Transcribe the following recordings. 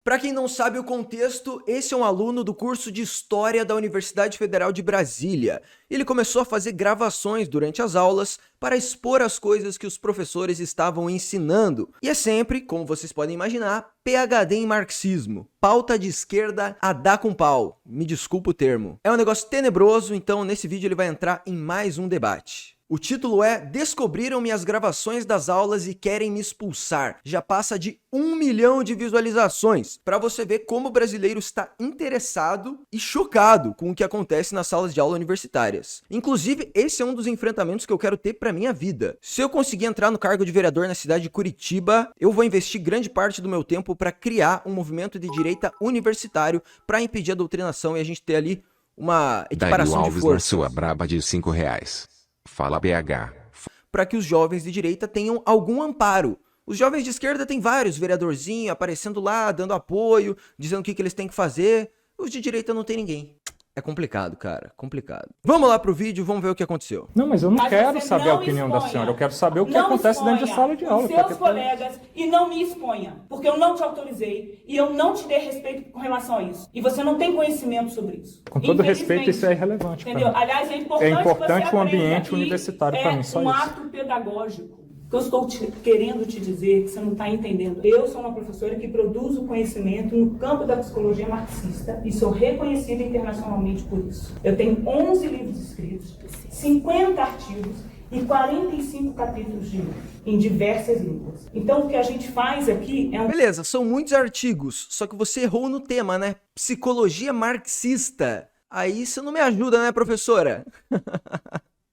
Para quem não sabe o contexto, esse é um aluno do curso de História da Universidade Federal de Brasília. Ele começou a fazer gravações durante as aulas para expor as coisas que os professores estavam ensinando. E é sempre, como vocês podem imaginar, PhD em marxismo. Pauta de esquerda a dar com pau. Me desculpa o termo. É um negócio tenebroso, então nesse vídeo ele vai entrar em mais um debate. O título é Descobriram minhas gravações das aulas e querem me expulsar. Já passa de 1 milhão de visualizações. Para você ver como o brasileiro está interessado e chocado com o que acontece nas salas de aula universitárias. Inclusive, esse é um dos enfrentamentos que eu quero ter para minha vida. Se eu conseguir entrar no cargo de vereador na cidade de Curitiba, eu vou investir grande parte do meu tempo para criar um movimento de direita universitário para impedir a doutrinação e a gente ter ali uma equiparação Dario de Alves forças. na sua braba de R$5. Fala BH. Para que os jovens de direita tenham algum amparo. Os jovens de esquerda têm vários vereadorzinhos aparecendo lá, dando apoio, dizendo o que eles têm que fazer. Os de direita não tem ninguém. É complicado, cara, complicado. Vamos lá pro vídeo, vamos ver o que aconteceu. Não, mas eu não Mas quero você saber não a opinião da exponha. senhora. Eu quero saber o que Não acontece dentro da exponha sala de aula. os seus colegas e não me exponha, porque eu não te autorizei e eu não te dei respeito com relação a isso. E você não tem conhecimento sobre isso. Com todo respeito, Infelizmente. isso é irrelevante para Entendeu? mim. Aliás, é É importante importante que você o aprenda ambiente que universitário para mim, só é um isso. ato pedagógico. Que eu estou querendo te dizer que você não está entendendo. Eu sou uma professora que produz o conhecimento no campo da psicologia marxista e sou reconhecida internacionalmente por isso. Eu tenho 11 livros escritos, 50 artigos e 45 capítulos de livro, em diversas línguas. Então, o que a gente faz aqui é um... Beleza, são muitos artigos, só que você errou no tema, né? Psicologia marxista. Aí você não me ajuda, né, professora?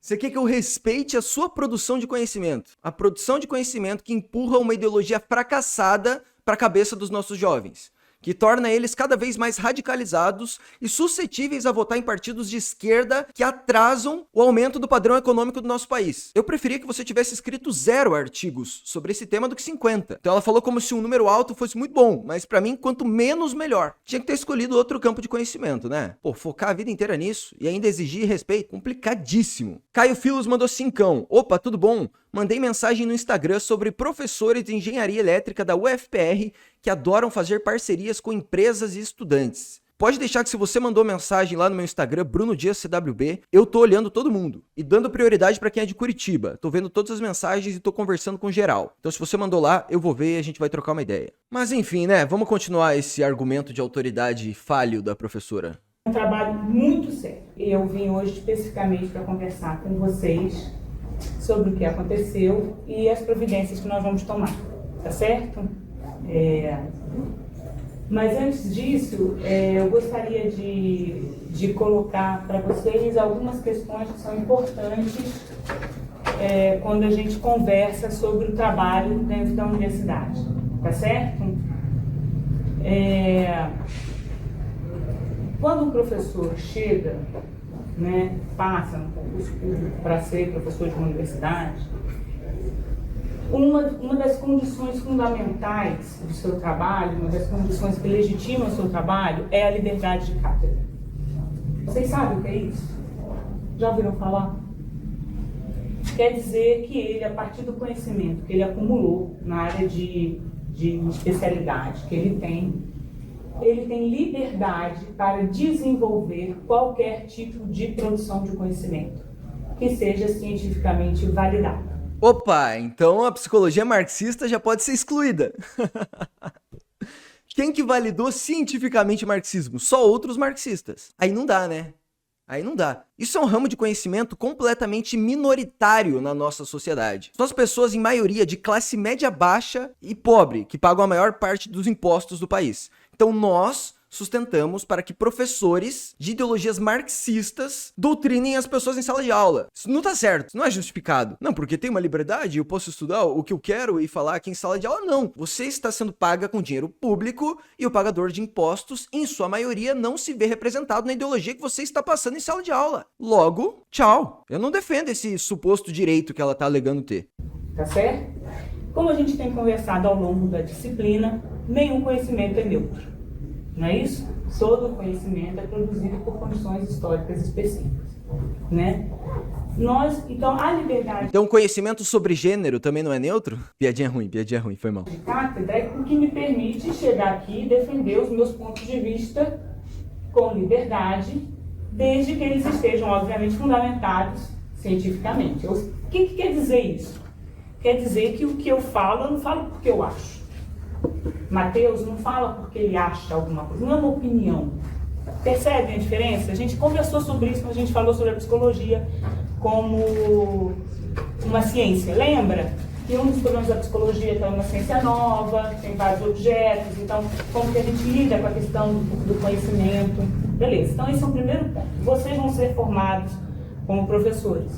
Você quer que eu respeite a sua produção de conhecimento. A produção de conhecimento que empurra uma ideologia fracassada para a cabeça dos nossos jovens. Que torna eles cada vez mais radicalizados e suscetíveis a votar em partidos de esquerda que atrasam o aumento do padrão econômico do nosso país. Eu preferia que você tivesse escrito 0 artigos sobre esse tema do que 50. Então ela falou como se um número alto fosse muito bom, mas pra mim, quanto menos, melhor. Tinha que ter escolhido outro campo de conhecimento, né? Pô, focar a vida inteira nisso e ainda exigir respeito, complicadíssimo. Caio Filos mandou 5. Opa, tudo bom? Mandei mensagem no Instagram sobre professores de engenharia elétrica da UFPR que adoram fazer parcerias com empresas e estudantes. Pode deixar que se você mandou mensagem lá no meu Instagram, Bruno Dias CWB, eu tô olhando todo mundo e dando prioridade para quem é de Curitiba. Tô vendo todas as mensagens e tô conversando com geral. Então se você mandou lá, eu vou ver e a gente vai trocar uma ideia. Mas enfim, né? Vamos continuar esse argumento de autoridade falho da professora. um trabalho muito sério. Eu vim hoje especificamente para conversar com vocês sobre o que aconteceu e as providências que nós vamos tomar, tá certo? Mas antes disso, eu gostaria de colocar para vocês algumas questões que são importantes quando a gente conversa sobre o trabalho dentro da universidade, tá certo? Quando um professor chega, né, passa no concurso público para ser professor de uma universidade, uma das condições fundamentais do seu trabalho, uma das condições que legitimam o seu trabalho é a liberdade de cátedra. Vocês sabem o que é isso? Já ouviram falar? Quer dizer que ele, a partir do conhecimento que ele acumulou na área de especialidade que ele tem liberdade para desenvolver qualquer tipo de produção de conhecimento que seja cientificamente validada. Opa, então a psicologia marxista já pode ser excluída. Quem que validou cientificamente o marxismo? Só outros marxistas. Aí não dá, né? Aí não dá. Isso é um ramo de conhecimento completamente minoritário na nossa sociedade. São as pessoas, em maioria, de classe média baixa e pobre, que pagam a maior parte dos impostos do país. Então nós sustentamos para que professores de ideologias marxistas doutrinem as pessoas em sala de aula. Isso não tá certo, isso não é justificado. Não, porque tem uma liberdade, eu posso estudar o que eu quero e falar aqui em sala de aula, não. Você está sendo paga com dinheiro público e o pagador de impostos, em sua maioria, não se vê representado na ideologia que você está passando em sala de aula. Logo, tchau. Eu não defendo esse suposto direito que ela tá alegando ter. Tá certo? Como a gente tem conversado ao longo da disciplina, nenhum conhecimento é neutro. Não é isso? Todo conhecimento é produzido por condições históricas específicas. né? Então, a liberdade Então, conhecimento sobre gênero também não é neutro? Piadinha ruim, foi mal. de cátedra é o que me permite chegar aqui e defender os meus pontos de vista com liberdade, desde que eles estejam, obviamente, fundamentados cientificamente. O que quer dizer isso? Quer dizer que o que eu falo, eu não falo porque eu acho. Mateus não fala porque ele acha alguma coisa, não é uma opinião. Percebem a diferença? A gente conversou sobre isso quando a gente falou sobre a psicologia como uma ciência, lembra? E um dos problemas da psicologia é que é uma ciência nova, tem vários objetos, então como que a gente lida com a questão do conhecimento. Beleza, então esse é o primeiro ponto. Vocês vão ser formados como professores.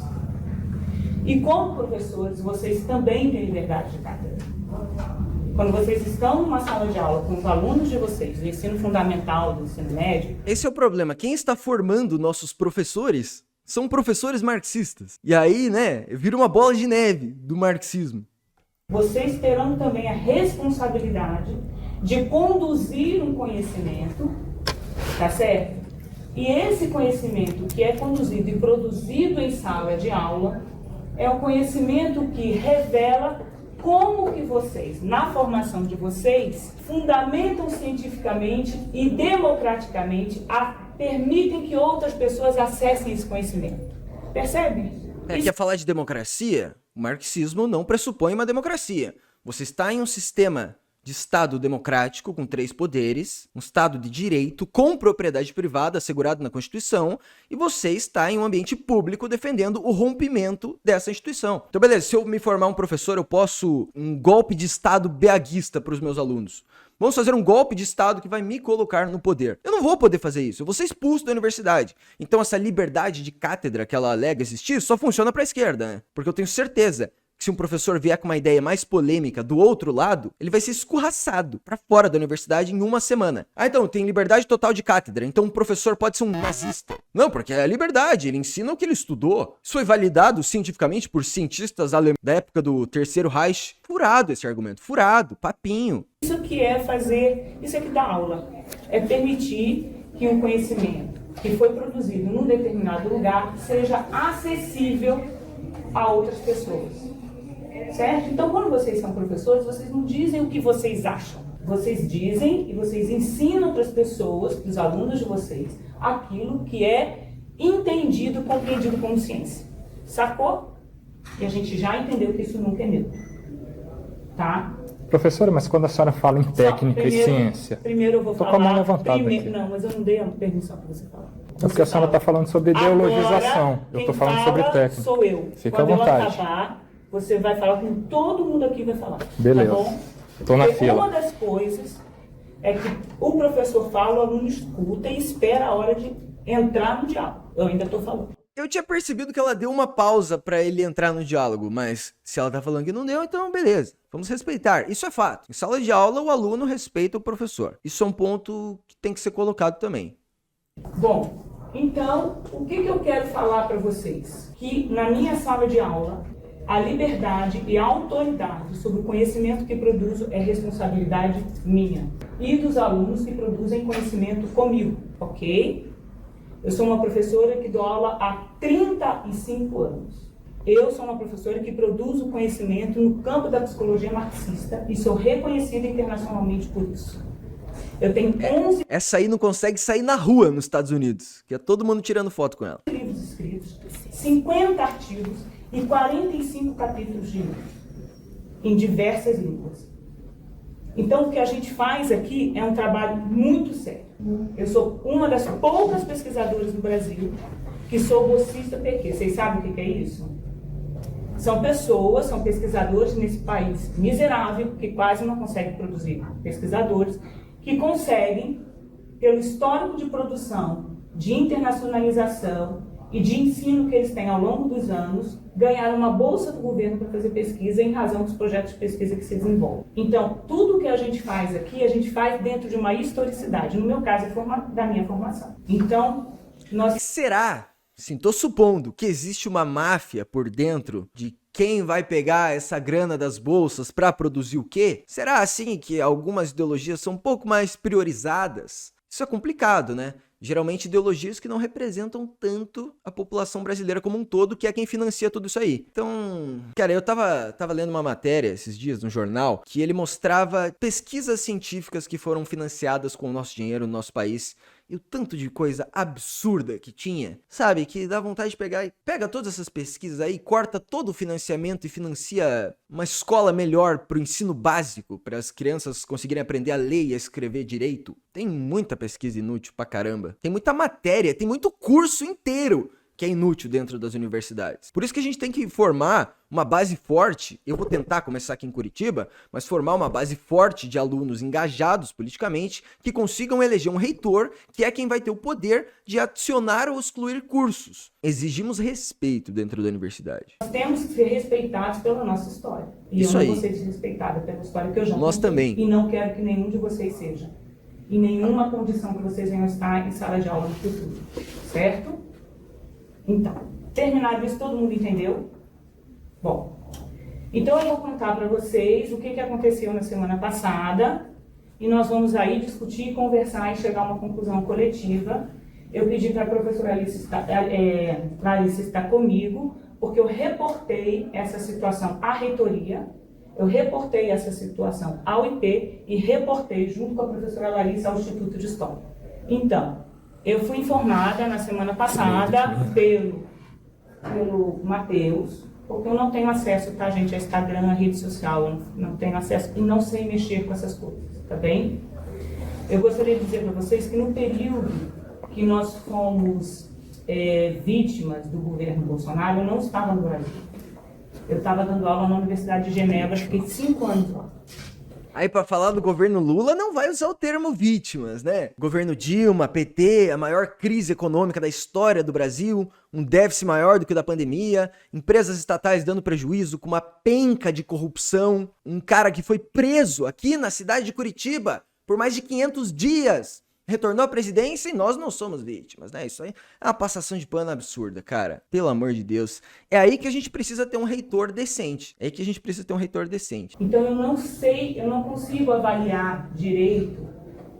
E como professores, vocês também têm liberdade de cátedra. Quando vocês estão numa sala de aula com os alunos de vocês, do ensino fundamental, do ensino médio... Esse é o problema. Quem está formando nossos professores são professores marxistas. E aí, né, vira uma bola de neve do marxismo. Vocês terão também a responsabilidade de conduzir um conhecimento, tá certo? E esse conhecimento que é conduzido e produzido em sala de aula é o conhecimento que revela como que vocês, na formação de vocês, fundamentam cientificamente e democraticamente, permitem que outras pessoas acessem esse conhecimento. Percebem? Quer falar de democracia? O marxismo não pressupõe uma democracia. Você está em um sistema de Estado democrático com 3 poderes, um Estado de direito com propriedade privada assegurado na Constituição, e você está em um ambiente público defendendo o rompimento dessa instituição. Então, beleza, se eu me formar um professor, eu posso um golpe de Estado beaguista para os meus alunos. Vamos fazer um golpe de Estado que vai me colocar no poder. Eu não vou poder fazer isso, eu vou ser expulso da universidade. Então essa liberdade de cátedra que ela alega existir só funciona para a esquerda, né? Porque eu tenho certeza que se um professor vier com uma ideia mais polêmica do outro lado, ele vai ser escorraçado para fora da universidade em 1 semana. Ah, então, tem liberdade total de cátedra, então um professor pode ser um nazista. Não, porque é a liberdade, ele ensina o que ele estudou. Isso foi validado cientificamente por cientistas alemães da época do Terceiro Reich. Furado esse argumento, furado, papinho. Isso que é fazer, isso é que dá aula, é permitir que um conhecimento que foi produzido num determinado lugar seja acessível a outras pessoas. Certo? Então, quando vocês são professores, vocês não dizem o que vocês acham. Vocês dizem e vocês ensinam para as pessoas, para os alunos de vocês, aquilo que é entendido, compreendido como ciência. Sacou? E a gente já entendeu que isso nunca é neutro. Tá? Professora, mas quando a senhora fala em técnica e ciência... Primeiro eu vou falar... Tô com a mão levantada aqui. Não, mas eu não dei a permissão para você falar. É porque a senhora está falando sobre ideologização. Agora, eu estou falando sobre técnica. Sou eu. Fica à vontade. Eu acabar, você vai falar com todo mundo aqui vai falar. Beleza. Tá bom? Tô na Porque fila. uma das coisas é que o professor fala, o aluno escuta e espera a hora de entrar no diálogo. Eu ainda estou falando. Eu tinha percebido que ela deu uma pausa pra ele entrar no diálogo, mas se ela tá falando que não deu, então beleza. Vamos respeitar. Isso é fato. Em sala de aula, o aluno respeita o professor. Isso é um ponto que tem que ser colocado também. Bom, então, o que eu quero falar para vocês? Que na minha sala de aula, a liberdade e a autoridade sobre o conhecimento que produzo é responsabilidade minha e dos alunos que produzem conhecimento comigo, ok? Eu sou uma professora que dou aula há 35 anos. Eu sou uma professora que produzo conhecimento no campo da psicologia marxista e sou reconhecida internacionalmente por isso. Eu tenho 11 Essa aí não consegue sair na rua nos Estados Unidos, que é todo mundo tirando foto com ela. livros escritos, 50 artigos e 45 capítulos de livro, em diversas línguas. Então, o que a gente faz aqui é um trabalho muito sério. Eu sou uma das poucas pesquisadoras do Brasil que sou bolsista PQ. Vocês sabem o que é isso? São pessoas, são pesquisadores nesse país miserável, que quase não consegue produzir pesquisadores, que conseguem, pelo histórico de produção, de internacionalização e de ensino que eles têm ao longo dos anos, ganhar uma bolsa do governo para fazer pesquisa em razão dos projetos de pesquisa que se desenvolvem. Então, tudo que a gente faz aqui, a gente faz dentro de uma historicidade. No meu caso, é da minha formação. Então, nós... Será, sim, tô supondo que existe uma máfia por dentro de quem vai pegar essa grana das bolsas para produzir o quê? Será assim que algumas ideologias são um pouco mais priorizadas? Isso é complicado, né? Geralmente ideologias que não representam tanto a população brasileira como um todo, que é quem financia tudo isso aí. Então, cara, eu tava lendo uma matéria esses dias no jornal que ele mostrava pesquisas científicas que foram financiadas com o nosso dinheiro no nosso país. E o tanto de coisa absurda que tinha, sabe? Que dá vontade de pegar e pega todas essas pesquisas aí, corta todo o financiamento e financia uma escola melhor pro ensino básico, para as crianças conseguirem aprender a ler e a escrever direito. Tem muita pesquisa inútil pra caramba. Tem muita matéria, tem muito curso inteiro que é inútil dentro das universidades. Por isso que a gente tem que formar uma base forte. Eu vou tentar começar aqui em Curitiba, mas formar uma base forte de alunos engajados politicamente que consigam eleger um reitor, que é quem vai ter o poder de adicionar ou excluir cursos. Exigimos respeito dentro da universidade. Nós temos que ser respeitados pela nossa história. E Isso eu não aí. vou ser desrespeitada pela história que eu já Nós contei. também. E não quero que nenhum de vocês seja. Em nenhuma condição que vocês venham estar em sala de aula no futuro. Certo? Então, terminado isso, todo mundo entendeu? Bom, então eu vou contar para vocês o que aconteceu na semana passada e nós vamos aí discutir, conversar e chegar a uma conclusão coletiva. Eu pedi para a professora Larissa estar comigo, porque eu reportei essa situação à reitoria, eu reportei essa situação ao IP e reportei junto com a professora Larissa ao Instituto de História. Então, eu fui informada na semana passada pelo Matheus, porque eu não tenho acesso, tá, gente, a Instagram, a rede social, eu não tenho acesso e não sei mexer com essas coisas, tá bem? Eu gostaria de dizer para vocês que no período que nós fomos vítimas do governo Bolsonaro, eu não estava no Brasil. Eu estava dando aula na Universidade de Genebra, fiquei 5 anos lá. Aí pra falar do governo Lula não vai usar o termo vítimas, né? Governo Dilma, PT, a maior crise econômica da história do Brasil, um déficit maior do que o da pandemia, empresas estatais dando prejuízo com uma penca de corrupção, um cara que foi preso aqui na cidade de Curitiba por mais de 500 dias. Retornou à presidência e nós não somos vítimas, né? Isso aí é uma passação de pano absurda, cara. Pelo amor de Deus. É aí que a gente precisa ter um reitor decente. É aí que a gente precisa ter um reitor decente. Então eu não sei, eu não consigo avaliar direito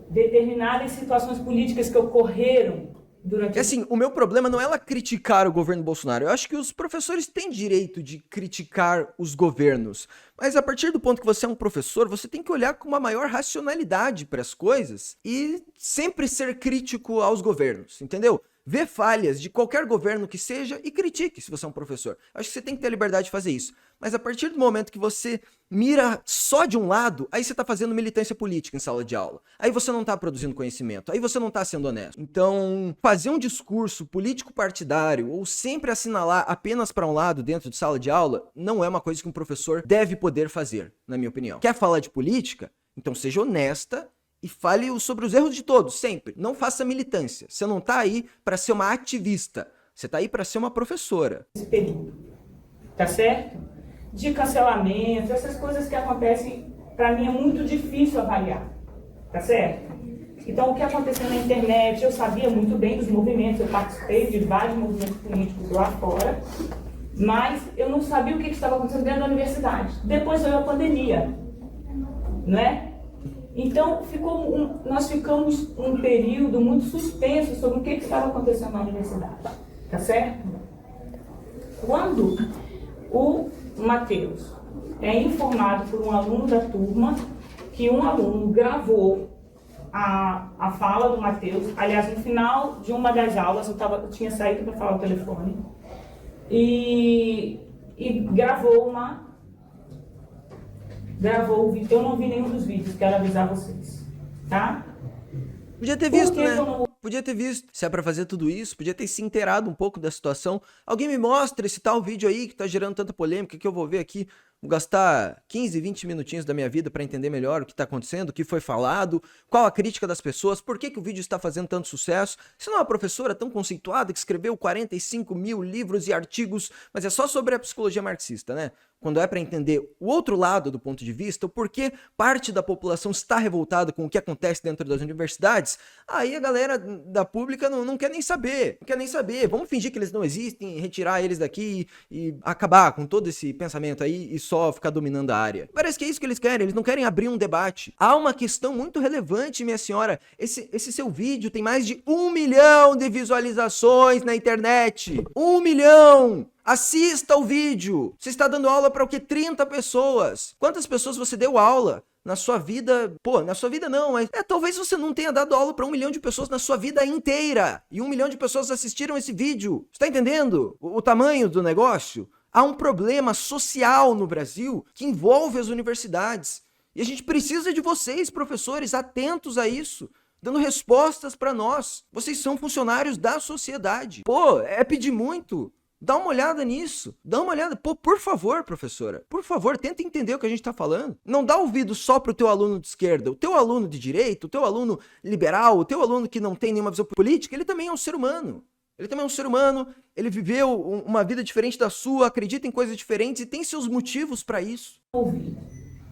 determinadas situações políticas que ocorreram durante... Assim, o meu problema não é ela criticar o governo Bolsonaro. Eu acho que os professores têm direito de criticar os governos. Mas a partir do ponto que você é um professor, você tem que olhar com uma maior racionalidade para as coisas e sempre ser crítico aos governos, entendeu? Vê falhas de qualquer governo que seja e critique se você é um professor. Acho que você tem que ter a liberdade de fazer isso. Mas a partir do momento que você mira só de um lado, aí você tá fazendo militância política em sala de aula. Aí você não tá produzindo conhecimento, aí você não tá sendo honesto. Então, fazer um discurso político-partidário ou sempre assinalar apenas para um lado dentro de sala de aula não é uma coisa que um professor deve poder fazer, na minha opinião. Quer falar de política? Então seja honesta e fale sobre os erros de todos, sempre. Não faça militância. Você não tá aí para ser uma ativista. Você tá aí para ser uma professora. Esse período, tá certo? De cancelamento, essas coisas que acontecem, para mim é muito difícil avaliar, tá certo? Então, o que aconteceu na internet, eu sabia muito bem dos movimentos, eu participei de vários movimentos políticos lá fora, mas eu não sabia o que estava acontecendo dentro da universidade. Depois veio a pandemia, não é? Então, nós ficamos um período muito suspenso sobre o que estava acontecendo na universidade, tá certo? Quando o Matheus é informado por um aluno da turma que um aluno gravou a fala do Matheus, aliás, no final de uma das aulas, eu tinha saído para falar o telefone, e gravou o vídeo. Eu não vi nenhum dos vídeos, quero avisar vocês, tá? Podia ter visto, né? Podia ter visto. Se é pra fazer tudo isso, podia ter se inteirado um pouco da situação. Alguém me mostra esse tal vídeo aí que tá gerando tanta polêmica que eu vou ver aqui. Vou gastar 15, 20 minutinhos da minha vida pra entender melhor o que tá acontecendo, o que foi falado, qual a crítica das pessoas, por que o vídeo está fazendo tanto sucesso. Você não é uma professora tão conceituada que escreveu 45 mil livros e artigos, mas é só sobre a psicologia marxista, né? Quando é para entender o outro lado do ponto de vista, o porquê parte da população está revoltada com o que acontece dentro das universidades, aí a galera da pública não quer nem saber, não quer nem saber. Vamos fingir que eles não existem, retirar eles daqui e acabar com todo esse pensamento aí e só só ficar dominando a área. Parece que é isso que eles querem, eles não querem abrir um debate. Há uma questão muito relevante, minha senhora. Esse seu vídeo tem mais de 1 milhão de visualizações na internet. 1 milhão! Assista o vídeo! Você está dando aula para o quê? 30 pessoas. Quantas pessoas você deu aula? Na sua vida, na sua vida não, mas talvez você não tenha dado aula para 1 milhão de pessoas na sua vida inteira. E 1 milhão de pessoas assistiram esse vídeo. Você tá entendendo o tamanho do negócio? Há um problema social no Brasil que envolve as universidades. E a gente precisa de vocês, professores, atentos a isso, dando respostas para nós. Vocês são funcionários da sociedade. É pedir muito. Dá uma olhada nisso. Dá uma olhada. Por favor, professora. Por favor, tenta entender o que a gente tá falando. Não dá ouvido só pro teu aluno de esquerda. O teu aluno de direita, o teu aluno liberal, o teu aluno que não tem nenhuma visão política, ele também é um ser humano. Ele também é um ser humano, ele viveu uma vida diferente da sua, acredita em coisas diferentes e tem seus motivos para isso.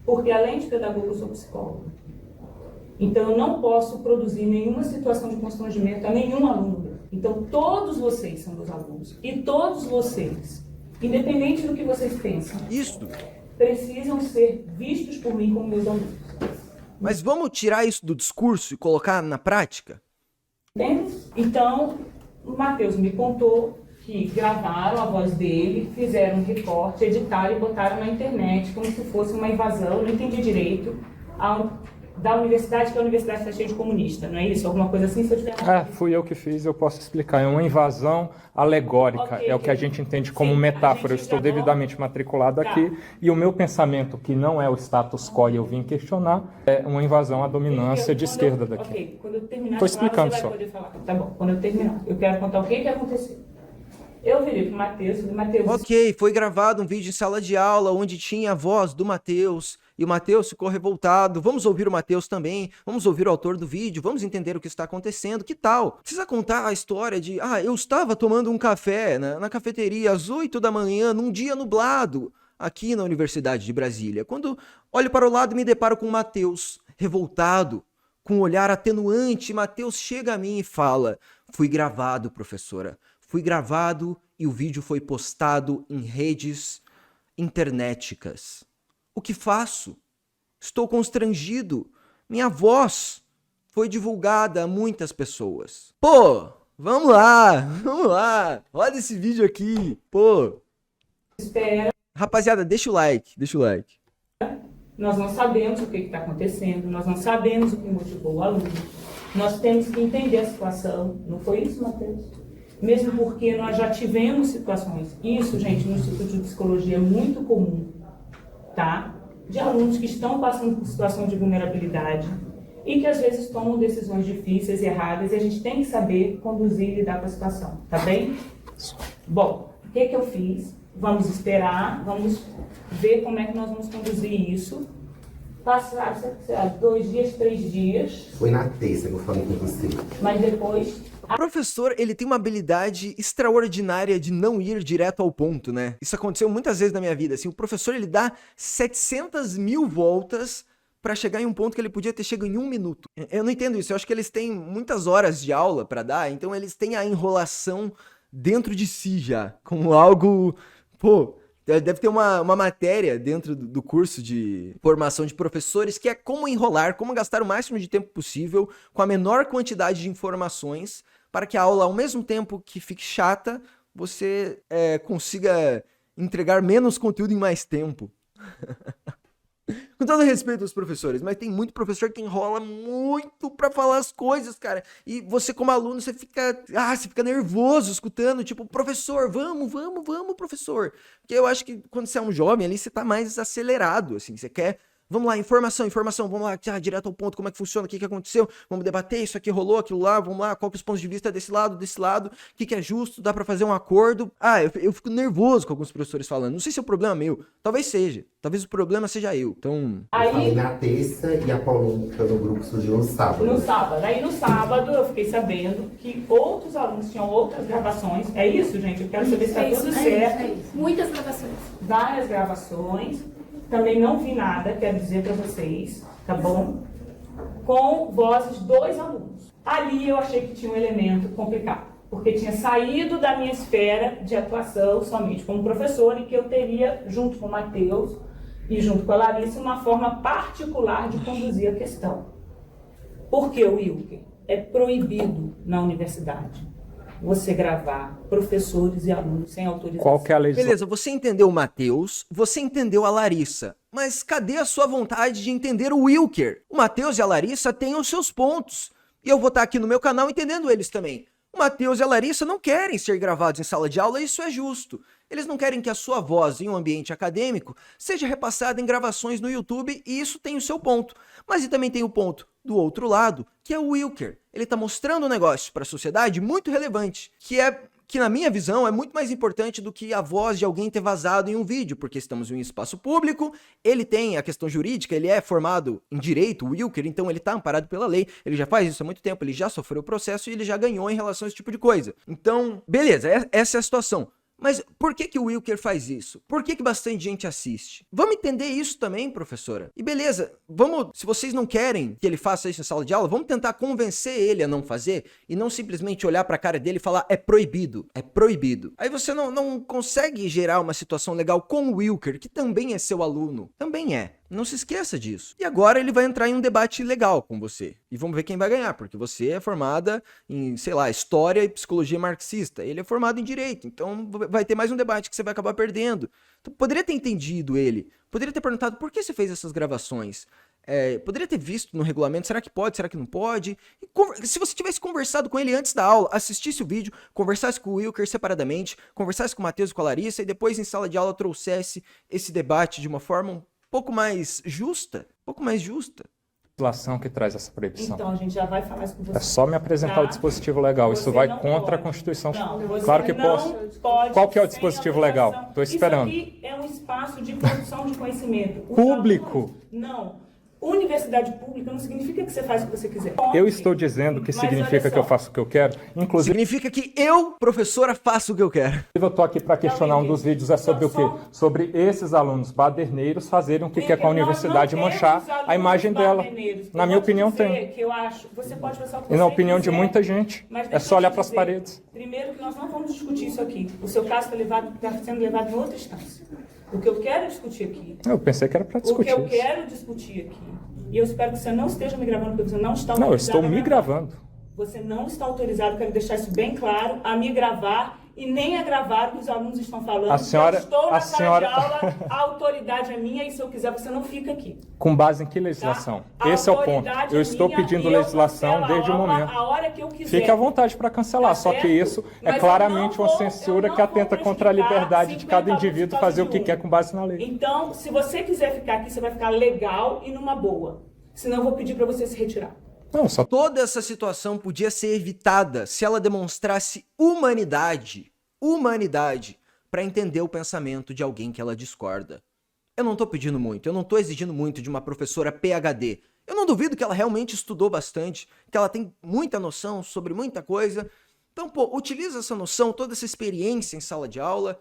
Porque além de pedagogo, eu sou psicóloga. Então eu não posso produzir nenhuma situação de constrangimento a nenhum aluno. Então todos vocês são meus alunos. E todos vocês, independente do que vocês pensam, precisam ser vistos por mim como meus alunos. Mas vamos tirar isso do discurso e colocar na prática? Entende? Então, o Matheus me contou que gravaram a voz dele, fizeram um recorte, editaram e botaram na internet como se fosse uma invasão, não entendi direito, da universidade, que a universidade está cheia de comunista, não é isso? Alguma coisa assim? Se eu tiver... Fui eu que fiz, eu posso explicar. É uma invasão alegórica, é o que a gente entende como metáfora. Eu estou devidamente matriculado aqui, e o meu pensamento, que não é o status quo e eu vim questionar, é uma invasão à dominância de esquerda daqui. Ok, quando eu terminar Estou explicando você vai só. poder falar. Tá bom, quando eu terminar, eu quero contar o que aconteceu. Eu virei pro Matheus, falei, Matheus... Ok, foi gravado um vídeo em sala de aula onde tinha a voz do Matheus, e o Matheus ficou revoltado. Vamos ouvir o Matheus também, vamos ouvir o autor do vídeo, vamos entender o que está acontecendo, que tal? Precisa contar a história de, eu estava tomando um café na cafeteria às 8 da manhã, num dia nublado, aqui na Universidade de Brasília, quando olho para o lado e me deparo com o Matheus, revoltado, com um olhar atenuante. Matheus chega a mim e fala, fui gravado, professora. Fui gravado e o vídeo foi postado em redes internéticas. O que faço? Estou constrangido. Minha voz foi divulgada a muitas pessoas. Vamos lá. Olha esse vídeo aqui. Espera. Rapaziada, deixa o like. Nós não sabemos o que está acontecendo, nós não sabemos o que motivou o aluno. Nós temos que entender a situação. Não foi isso, Matheus? Mesmo porque nós já tivemos situações. Isso, gente, no Instituto de Psicologia é muito comum, tá? De alunos que estão passando por situação de vulnerabilidade e que às vezes tomam decisões difíceis e erradas e a gente tem que saber conduzir e lidar com a situação, tá bem? Bom, o que eu fiz? Vamos esperar, vamos ver como é que nós vamos conduzir isso. Passaram, 2 dias, 3 dias. Foi na terça que eu falei com você. Mas depois... O professor, ele tem uma habilidade extraordinária de não ir direto ao ponto, né? Isso aconteceu muitas vezes na minha vida, assim, o professor, ele dá 700 mil voltas pra chegar em um ponto que ele podia ter chegado em 1 minuto. Eu não entendo isso, eu acho que eles têm muitas horas de aula pra dar, então eles têm a enrolação dentro de si já, como algo, deve ter uma matéria dentro do curso de formação de professores que é como enrolar, como gastar o máximo de tempo possível com a menor quantidade de informações para que a aula, ao mesmo tempo que fique chata, você consiga entregar menos conteúdo em mais tempo. Com todo respeito aos professores, mas tem muito professor que enrola muito pra falar as coisas, cara. E você, como aluno, você fica nervoso escutando, tipo, professor, vamos, professor. Porque eu acho que quando você é um jovem ali, você tá mais acelerado, assim, você quer... Vamos lá, informação, vamos lá, direto ao ponto, como é que funciona, o que aconteceu, vamos debater, isso aqui rolou, aquilo lá, vamos lá, qual que é os pontos de vista desse lado, o que é justo, dá pra fazer um acordo. Eu fico nervoso com alguns professores falando, não sei se é o problema meu, talvez seja, talvez o problema seja eu, então... Eu falei na terça e a Paulinha, que foi no grupo, surgiu no sábado. No sábado eu fiquei sabendo que outros alunos tinham outras gravações, é isso, gente? Eu quero saber se tá tudo certo. É isso. Muitas gravações. Várias gravações. Também não vi nada, quero dizer para vocês, tá bom? Com vozes 2 alunos. Ali eu achei que tinha um elemento complicado, porque tinha saído da minha esfera de atuação somente como professor e que eu teria, junto com o Matheus, e junto com a Larissa, uma forma particular de conduzir a questão. Por que, Wilker? É proibido na universidade você gravar professores e alunos sem autorização. Qual que é a legislação? Beleza, você entendeu o Matheus, você entendeu a Larissa, mas cadê a sua vontade de entender o Wilker? O Matheus e a Larissa têm os seus pontos, e eu vou estar aqui no meu canal entendendo eles também. O Matheus e a Larissa não querem ser gravados em sala de aula, e isso é justo. Eles não querem que a sua voz em um ambiente acadêmico seja repassada em gravações no YouTube, e isso tem o seu ponto. Mas e também tem o ponto do outro lado, que é o Wilker. Ele está mostrando um negócio para a sociedade muito relevante, que na minha visão é muito mais importante do que a voz de alguém ter vazado em um vídeo, porque estamos em um espaço público, ele tem a questão jurídica, ele é formado em direito, o Wilker, então ele está amparado pela lei, ele já faz isso há muito tempo, ele já sofreu o processo e ele já ganhou em relação a esse tipo de coisa. Então, beleza, essa é a situação. Mas por que o Wilker faz isso? Por que bastante gente assiste? Vamos entender isso também, professora. E beleza, se vocês não querem que ele faça isso em sala de aula, vamos tentar convencer ele a não fazer e não simplesmente olhar pra cara dele e falar é proibido, é proibido. Aí você não consegue gerar uma situação legal com o Wilker, que também é seu aluno. Também é. Não se esqueça disso. E agora ele vai entrar em um debate legal com você. E vamos ver quem vai ganhar, porque você é formada em, sei lá, história e psicologia marxista. Ele é formado em direito, então vai ter mais um debate que você vai acabar perdendo. Então, poderia ter entendido ele. Poderia ter perguntado por que você fez essas gravações. Poderia ter visto no regulamento, será que pode, será que não pode? E se você tivesse conversado com ele antes da aula, assistisse o vídeo, conversasse com o Wilker separadamente, conversasse com o Matheus e com a Larissa, e depois em sala de aula trouxesse esse debate de uma forma um pouco mais justa, Legislação que traz essa proibição. Então, a gente já vai falar isso com você. É só me apresentar o dispositivo legal. Isso vai contra a Constituição. Claro que posso. Qual que é o dispositivo legal? Estou esperando. Isso aqui é um espaço de produção de conhecimento. Público. Não. Universidade pública não significa que você faz o que você quiser. Eu estou dizendo que significa que eu faço o que eu quero. Inclusive, significa que eu, professora, faço o que eu quero. eu estou aqui para questionar um dos vídeos, é sobre o quê? Sobre esses alunos baderneiros fazerem o que quer com a universidade e manchar a imagem dela. Na minha opinião, tem. Que eu acho, você pode pensar o que E na você opinião de quiser, muita gente. mas É só olhar para as dizer, paredes. Primeiro que nós não vamos discutir isso aqui. O seu caso está sendo levado em outra instância. O que eu quero discutir aqui. Eu pensei que era para discutir O que eu isso. quero discutir aqui. E eu espero que você não esteja me gravando, porque você não está autorizado. Não, eu estou me gravando. Você não está autorizado, quero deixar isso bem claro, a me gravar e nem a gravar o que os alunos estão falando. A senhora, eu estou na sala de aula, a autoridade é minha e se eu quiser você não fica aqui. Com base em que legislação? Tá? Esse é o ponto. Eu estou pedindo legislação desde o momento. A hora que eu quiser. Fique à vontade para cancelar, Tá só que certo? isso é Mas claramente eu não uma vou- censura eu não que vou atenta contra a prejudicar liberdade de cada 50 indivíduo alunos fazer o que de quer com base na lei. Então, se você quiser ficar aqui, você vai ficar legal e numa boa. Senão eu vou pedir para você se retirar. Não, só Toda essa situação podia ser evitada se ela demonstrasse humanidade para entender o pensamento de alguém que ela discorda. Eu não tô pedindo muito, eu não tô exigindo muito de uma professora PhD. Eu não duvido que ela realmente estudou bastante, que ela tem muita noção sobre muita coisa. Então, pô, utiliza essa noção, toda essa experiência em sala de aula.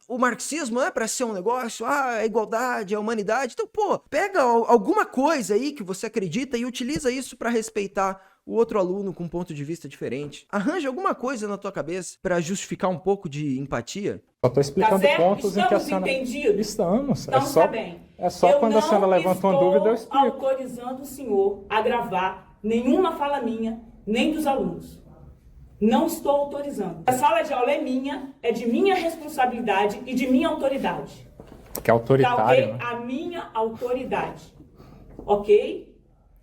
O marxismo é para ser um negócio, a igualdade, a humanidade. Então, pô, pega alguma coisa aí que você acredita e utiliza isso para respeitar o outro aluno com um ponto de vista diferente. Arranja alguma coisa na tua cabeça para justificar um pouco de empatia. Só estou explicando Tá certo? pontos em que a Estamos senhora... entendidos? Estamos. Então, tá bem. É só quando a senhora levanta uma dúvida, eu explico. Eu não estou autorizando o senhor a gravar nenhuma fala minha, nem dos alunos. Não estou autorizando. A sala de aula é minha, é de minha responsabilidade e de minha autoridade. Que é autoritário, Tá, ok? né? A minha autoridade. Ok?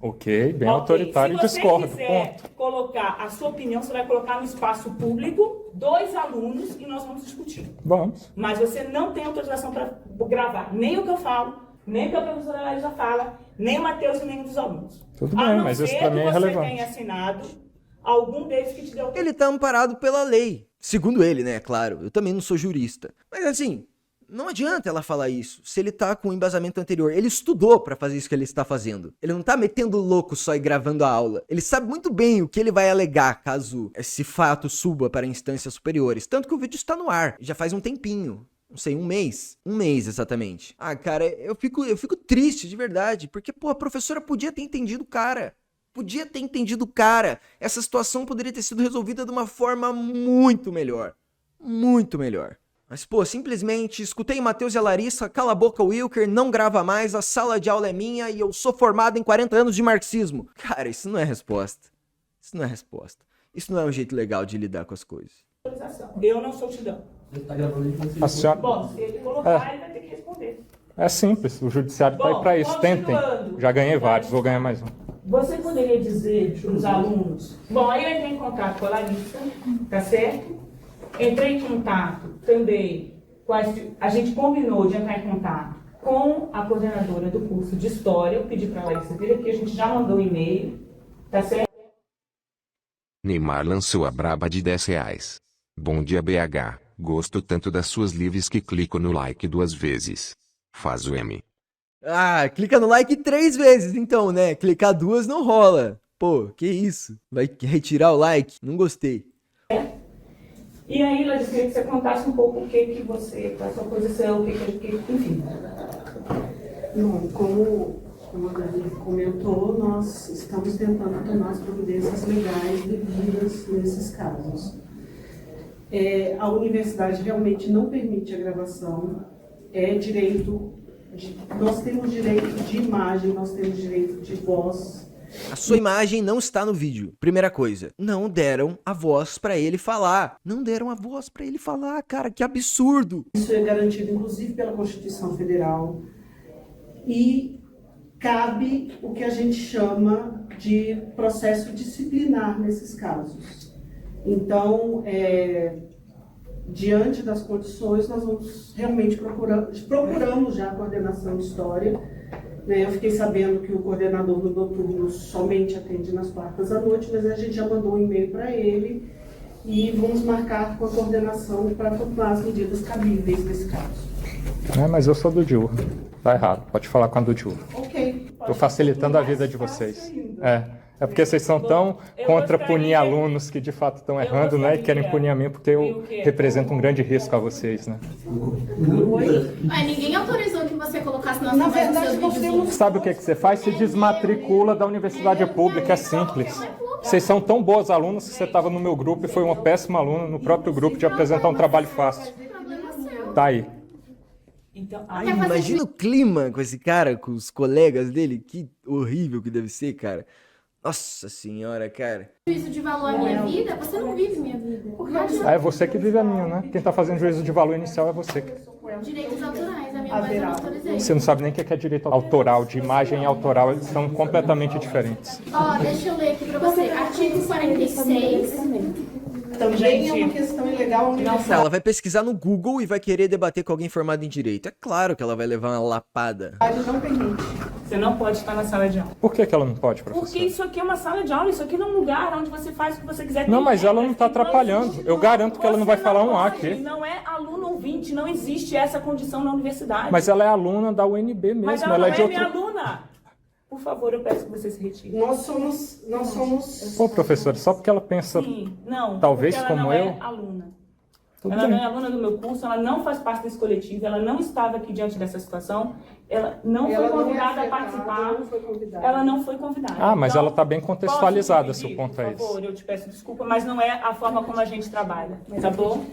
Ok, bem Ok. autoritário e Se você discordo, quiser ponto. colocar a sua opinião, você vai colocar no espaço público, 2 alunos, e nós vamos discutir. Vamos. Mas você não tem autorização para gravar nem o que eu falo, nem o que a professora Larissa fala, nem o Matheus e nem um dos alunos. Tudo bem, mas isso para mim é A não ser que você relevante. tenha assinado algum deles que te deu autorização. Ele tá amparado pela lei. Segundo ele, né? Claro, eu também não sou jurista. Mas assim, não adianta ela falar isso se ele tá com um embasamento anterior. Ele estudou pra fazer isso que ele está fazendo. Ele não tá metendo louco só e gravando a aula. Ele sabe muito bem o que ele vai alegar caso esse fato suba para instâncias superiores. Tanto que o vídeo está no ar. Já faz um tempinho. Não sei, um mês. Um mês, exatamente. Ah, cara, eu fico triste, de verdade. Porque, pô, a professora podia ter entendido o cara. Podia ter entendido o cara. Essa situação poderia ter sido resolvida de uma forma muito melhor. Muito melhor. Mas, pô, simplesmente escutei o Matheus e a Larissa, cala a boca, Wilker, não grava mais, a sala de aula é minha e eu sou formado em 40 anos de marxismo. Cara, isso não é resposta. Isso não é resposta. Isso não é um jeito legal de lidar com as coisas. Eu não sou Tidão. A senhora... Bom, se ele colocar, ele vai ter que responder. É simples, o judiciário está aí para isso. Tentem. Já ganhei vários, vou ganhar mais um. Você poderia dizer para os alunos... Bom, aí eu entrei em contato com a Larissa, tá certo? Entrei em contato também com a gente combinou de entrar em contato com a coordenadora do curso de História. Eu pedi para a Larissa vir aqui, a gente já mandou um e-mail, tá certo? Neymar lançou a braba de R$10. Bom dia BH, gosto tanto das suas lives que clico no like 2 vezes. Faz o M. Ah, clica no like 3 vezes então, né? Clicar 2 não rola. Pô, que isso? Vai retirar o like? Não gostei. E aí, Larissa, queria que você contasse um pouco o que você, qual a sua posição, enfim. Bom, como a Dani comentou, nós estamos tentando tomar as providências legais devidas nesses casos. A universidade realmente não permite a gravação, nós temos direito de imagem, nós temos direito de voz. A sua imagem não está no vídeo. Primeira coisa, não deram a voz pra ele falar. Não deram a voz pra ele falar, cara, que absurdo. Isso é garantido, inclusive, pela Constituição Federal. E cabe o que a gente chama de processo disciplinar nesses casos. Então, diante das condições, nós vamos realmente procuramos já a coordenação de História. Eu fiquei sabendo que o coordenador do noturno somente atende nas quartas à noite, mas a gente já mandou um e-mail para ele e vamos marcar com a coordenação para tomar as medidas cabíveis nesse caso. Mas eu sou do diurno. Tá errado, pode falar com a do diurno. Ok. Estou facilitando a vida de vocês. É porque vocês são tão contra punir alunos que de fato estão errando, né? E querem punir a mim porque eu represento um grande risco a vocês, né? Ninguém autorizou que você colocasse nas Na verdade, nós temos... Sabe o que você faz? Se desmatricula da universidade pública, é simples. Vocês são tão bons alunos que você estava no meu grupo e foi uma péssima aluna no próprio grupo de apresentar um trabalho fácil. Tá aí. Então, Imagina o clima com esse cara, com os colegas dele. Que horrível que deve ser, cara. Nossa senhora, cara. Juízo de valor à minha vida, você não vive minha vida. É você que vive a minha, né? Quem tá fazendo juízo de valor inicial é você. Direitos autorais, a minha voz eu não autorizei. Você não sabe nem o que é direito autoral, de imagem autoral, eles são completamente diferentes. Deixa eu ler aqui pra você. Artigo 46. Também é uma questão ilegal universal. Ela vai pesquisar no Google e vai querer debater com alguém formado em direito. É claro que ela vai levar uma lapada. Não permite. você não pode estar na sala de aula. Por que ela não pode, professor? Porque isso aqui é uma sala de aula, isso aqui não é um lugar onde você faz o que você quiser. Não, mas ela não está atrapalhando. Eu garanto que ela não vai falar um A aqui. Não é aluno ouvinte, não existe essa condição na universidade. Mas ela é aluna da UNB mesmo. Mas ela não é minha aluna. Por favor, eu peço que você se retire. Nós somos... Pô, professora, só porque ela pensa, Sim, não, talvez ela como não eu... é aluna. Tudo Ela bem. não é aluna do meu curso, ela não faz parte desse coletivo, ela não estava aqui diante dessa situação, ela não foi convidada a participar, ela não foi convidada. Ah, mas Então, ela está bem contextualizada, posso te se o pedir, ponto é Por esse. favor, eu te peço desculpa, mas não é a forma como a gente trabalha, tá bom?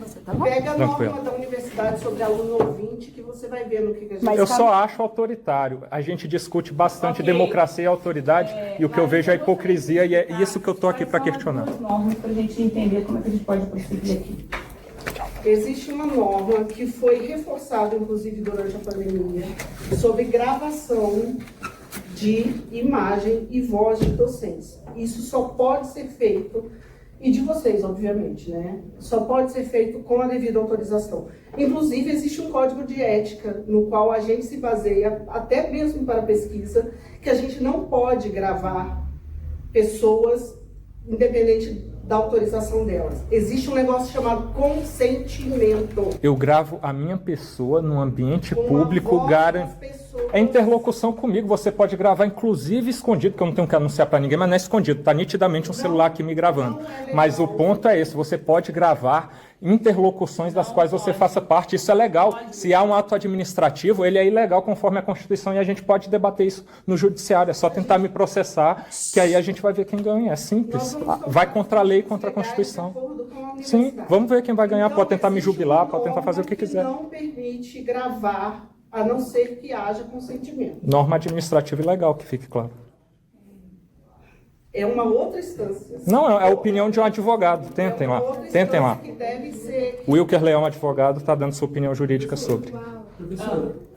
Pega a Tranquilo. norma da universidade sobre aluno ouvinte que você vai ver no que a gente... Eu só acho autoritário. A gente discute bastante Ok. democracia e autoridade, e o que eu vejo é a hipocrisia, e é isso que eu estou aqui para questionar. Quais são as normas para a gente entender como é que a gente pode prosseguir aqui? Existe uma norma que foi reforçada, inclusive, durante a pandemia, sobre gravação de imagem e voz de docentes. Isso só pode ser feito, e de vocês, obviamente, né? Só pode ser feito com a devida autorização. Inclusive, existe um código de ética no qual a gente se baseia, até mesmo para pesquisa, que a gente não pode gravar pessoas independente da autorização delas. Existe um negócio chamado consentimento. Eu gravo a minha pessoa num ambiente Com a público, voz das pessoas. É interlocução comigo, você pode gravar inclusive escondido, que eu não tenho que anunciar para ninguém, mas não é escondido, tá nitidamente um celular aqui me gravando. Mas o ponto é esse, você pode gravar interlocuções das quais você faça parte, isso é legal. Se há um ato administrativo, ele é ilegal conforme a Constituição e a gente pode debater isso no judiciário, é só tentar me processar, que aí a gente vai ver quem ganha, é simples. Vai contra a lei, contra a Constituição. De acordo com a universidade. Sim, vamos ver quem vai ganhar, Então, pode tentar me existe jubilar, uma pode tentar fazer o que norma quiser. Não permite gravar, a não ser que haja consentimento. Norma administrativa e legal, que fique claro. É uma outra instância. Não, é a opinião de um advogado, tentem lá, tentem lá. Que deve ser... O Wilker Leão, advogado, está dando sua opinião jurídica sobre.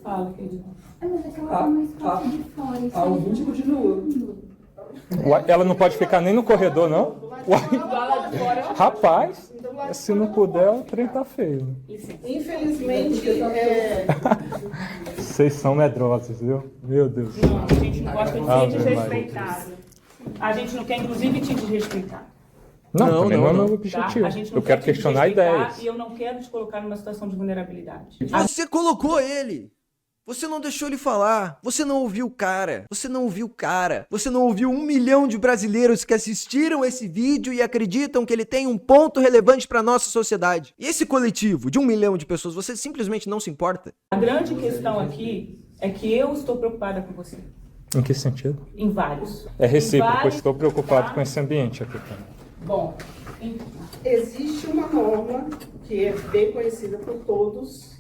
Fala, querido. Mas aquela tá mais parte de fora. Isso A aí ouvinte continua. Uai, ela não pode ficar nem no corredor, não? Uai, rapaz, se não puder, o trem tá feio. Infelizmente, Vocês são medrosos, viu? Meu Deus. Não, a gente não gosta de ser Ave desrespeitado. A gente não quer, inclusive, te desrespeitar. Não, também não é meu Tá? objetivo. A gente não Eu quero quer te questionar desrespeitar ideias. E eu não quero te colocar numa situação de vulnerabilidade. Você colocou ele. Você não deixou ele falar. Você não ouviu o cara. Você não ouviu o cara. Você não ouviu 1 milhão de brasileiros que assistiram esse vídeo e acreditam que ele tem um ponto relevante para nossa sociedade. E esse coletivo de 1 milhão de pessoas, você simplesmente não se importa? A grande questão aqui é que eu estou preocupada com você. Em que sentido? Em vários. É recíproco, Em eu vários, estou preocupado tá? com esse ambiente aqui também. Bom, existe uma norma que é bem conhecida por todos,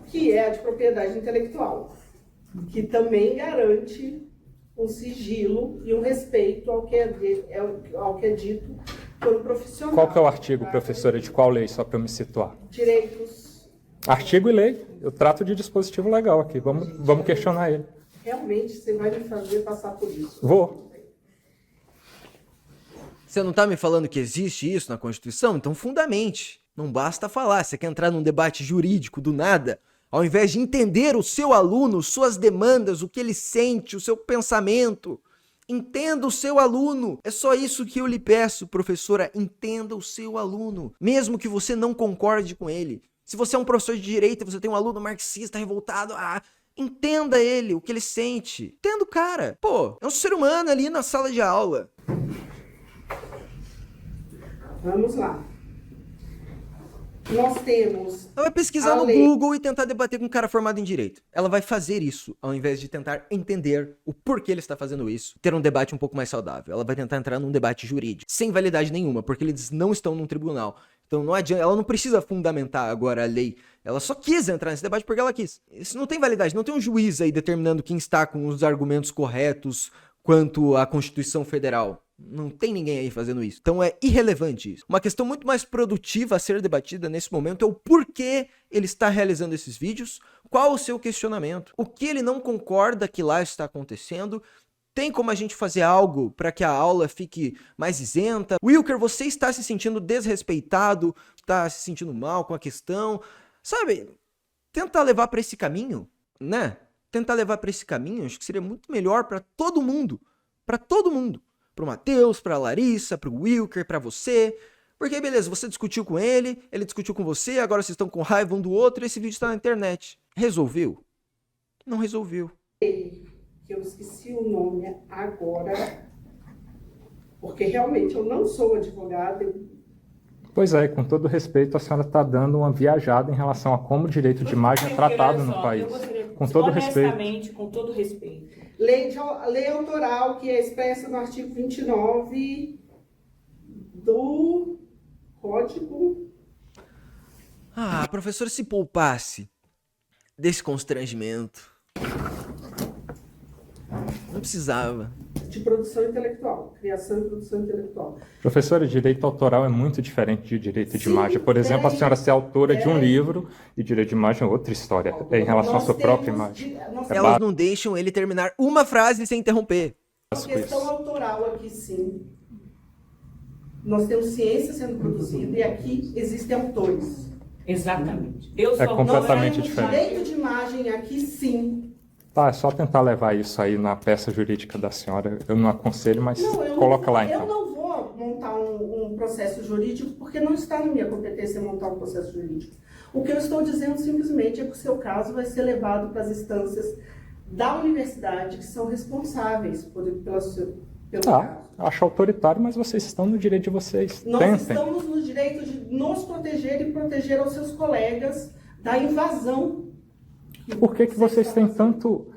que é a de propriedade intelectual, que também garante um sigilo e um respeito ao que é dito pelo profissional. Qual que é o artigo, professora, de qual lei, só para eu me situar? Direitos. Artigo e lei. Eu trato de dispositivo legal aqui. Vamos questionar ele. Realmente, você vai me fazer passar por isso. Vou. Você não tá me falando que existe isso na Constituição? Então fundamente. Não basta falar. Você quer entrar num debate jurídico do nada? Ao invés de entender o seu aluno, suas demandas, o que ele sente, o seu pensamento. Entenda o seu aluno. É só isso que eu lhe peço, professora. Entenda o seu aluno. Mesmo que você não concorde com ele. Se você é um professor de direito e você tem um aluno marxista revoltado, entenda ele, o que ele sente. Entenda o cara. Pô, é um ser humano ali na sala de aula. Vamos lá. Nós temos... Ela vai pesquisar a no lei. Google e tentar debater com um cara formado em direito. Ela vai fazer isso, ao invés de tentar entender o porquê ele está fazendo isso. Ter um debate um pouco mais saudável. Ela vai tentar entrar num debate jurídico, sem validade nenhuma, porque eles não estão num tribunal. Então não adianta, ela não precisa fundamentar agora a lei. Ela só quis entrar nesse debate porque ela quis. Isso não tem validade, não tem um juiz aí determinando quem está com os argumentos corretos quanto à Constituição Federal. Não tem ninguém aí fazendo isso. Então é irrelevante isso. Uma questão muito mais produtiva a ser debatida nesse momento é o porquê ele está realizando esses vídeos, qual o seu questionamento, o que ele não concorda que lá está acontecendo. Tem como a gente fazer algo para que a aula fique mais isenta? Wilker, você está se sentindo desrespeitado, está se sentindo mal com a questão? Sabe, tentar levar para esse caminho, né? Tentar levar para esse caminho, acho que seria muito melhor para todo mundo. Para todo mundo. Para o Matheus, para a Larissa, para o Wilker, para você. Porque, beleza, você discutiu com ele discutiu com você, agora vocês estão com raiva um do outro e esse vídeo está na internet. Resolveu? Não resolveu. Que eu esqueci o nome agora, porque realmente eu não sou advogada. Pois é, com todo respeito, a senhora está dando uma viajada em relação a como o direito de imagem é tratado no país. Com todo respeito. Honestamente, com todo respeito. Lei autoral, que é expressa no artigo 29 do Código... Ah, professor, se poupasse desse constrangimento. Não precisava. de produção intelectual, criação e produção intelectual. Professora, direito autoral é muito diferente de direito de Sim, imagem. Por exemplo, a senhora ser autora de um é. livro e direito de imagem é outra história. É em relação à sua própria imagem. Elas não deixam ele terminar uma frase sem interromper. A questão autoral aqui, sim. Nós temos ciência sendo produzida e aqui existem autores. Exatamente. Eu É sou completamente Nós temos diferente. direito de imagem aqui, sim. Tá, é só tentar levar isso aí na peça jurídica da senhora. Eu não aconselho, mas coloca lá então. Eu não vou montar um processo jurídico porque não está na minha competência montar um processo jurídico. O que eu estou dizendo simplesmente é que o seu caso vai ser levado para as instâncias da universidade que são responsáveis pelo caso. Acho autoritário, mas vocês estão no direito de vocês. Nós Tentem. estamos no direito de nos proteger e proteger aos seus colegas da invasão. Por que vocês têm tanto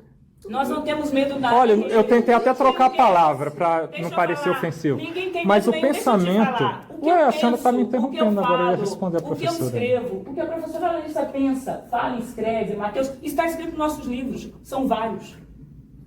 Nós não temos medo da... Olha, eu tentei até trocar a Ninguém tem palavra interesse. para Deixa não eu parecer falar. ofensivo. Ninguém tem Mas o medo nenhum. Deixa eu te pensamento... falar. O que Ué, eu a senhora está me penso, o que eu interrompendo, agora eu ia falo, responder a o que eu professora. escrevo, o que a professora Larissa pensa, fala, escreve, Matheus, está escrito nos nossos livros. São vários.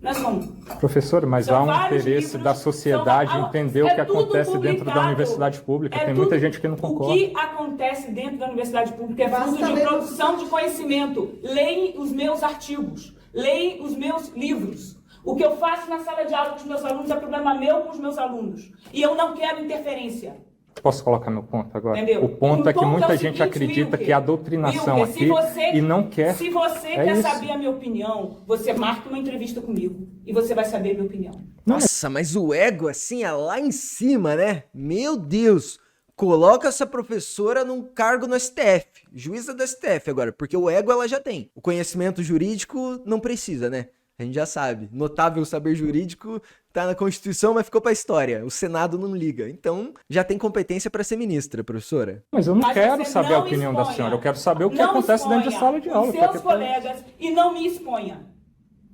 Não é só um. Professor, mas São há um vários interesse livros, da sociedade são- entender o é que tudo acontece dentro da publicado. universidade pública. É Tem muita tudo- gente que não O concorda. que acontece dentro da universidade pública é fruto Basta de ler- produção de conhecimento. Leem os meus artigos, leem os meus livros. O que eu faço na sala de aula com os meus alunos é problema meu com os meus alunos. E eu não quero interferência. Posso colocar meu ponto agora? Entendeu? O ponto é que muita o gente seguinte, acredita Wilker, que a doutrinação Wilker, se aqui você- e não quer. Se você É quer isso. saber a minha opinião, você marca uma entrevista comigo e você vai saber a minha opinião. Nossa, mas o ego assim é lá em cima, né? Meu Deus. Coloca essa professora num cargo no STF, juíza do STF agora, porque o ego ela já tem. O conhecimento jurídico não precisa, né? A gente já sabe. Notável saber jurídico tá na Constituição, mas ficou pra história. O Senado não liga. Então, já tem competência pra ser ministra, professora. Mas eu não Mas quero você saber não a opinião da exponha. senhora. Eu quero saber o que Não acontece dentro da exponha sala de aula. os pra seus que pra- colegas e não me exponha.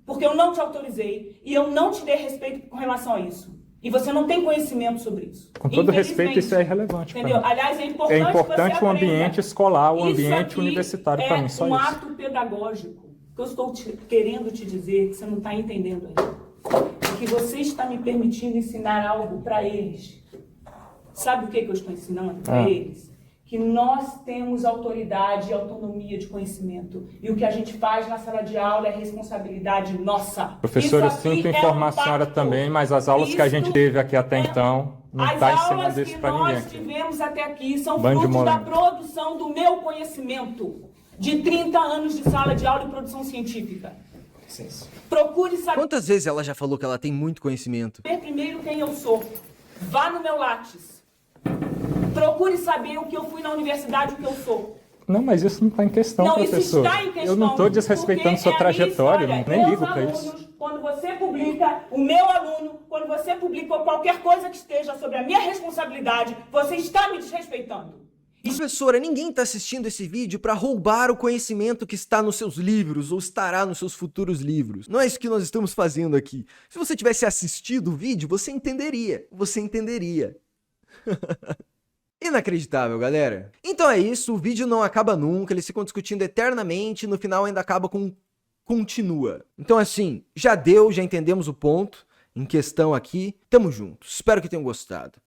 Porque eu não te autorizei e eu não te dei respeito com relação a isso. E você não tem conhecimento sobre isso. Com todo respeito, Infelizmente. isso é irrelevante pra Entendeu? mim. Aliás, é importante, É importante que você o aprenda. ambiente escolar, o Isso ambiente aqui universitário para mim, só é um isso. ato pedagógico. O que eu estou querendo te dizer, que você não está entendendo ainda, é que você está me permitindo ensinar algo para eles. Sabe o que eu estou ensinando para eles? Que nós temos autoridade e autonomia de conhecimento. E o que a gente faz na sala de aula é responsabilidade nossa. Professora, Isso aqui sinto é um informar a senhora pacto. também, mas as aulas que a gente Isto teve aqui até é- então não As está aulas ensinando isso que para ninguém. nós tivemos até aqui são Bando de frutos da moleque. produção do meu conhecimento. De 30 anos de sala de aula e produção científica. Procure saber Quantas vezes ela já falou que ela tem muito conhecimento? primeiro quem eu sou. Vá no meu Lattes. Procure saber o que eu fui na universidade, o que eu sou. Não, mas isso não está em questão, Não, isso professor. está em questão. Eu não estou desrespeitando porque sua é a minha trajetória, história. nem Meus ligo para alunos, isso. Quando você publica, o meu aluno, quando você publica qualquer coisa que esteja sobre a minha responsabilidade, você está me desrespeitando. Professora, ninguém tá assistindo esse vídeo pra roubar o conhecimento que está nos seus livros ou estará nos seus futuros livros. Não é isso que nós estamos fazendo aqui. Se você tivesse assistido o vídeo, você entenderia. Você entenderia. Inacreditável, galera. Então é isso, o vídeo não acaba nunca, eles ficam discutindo eternamente, no final ainda acaba com continua. Então assim, já deu, já entendemos o ponto em questão aqui. Tamo junto. Espero que tenham gostado.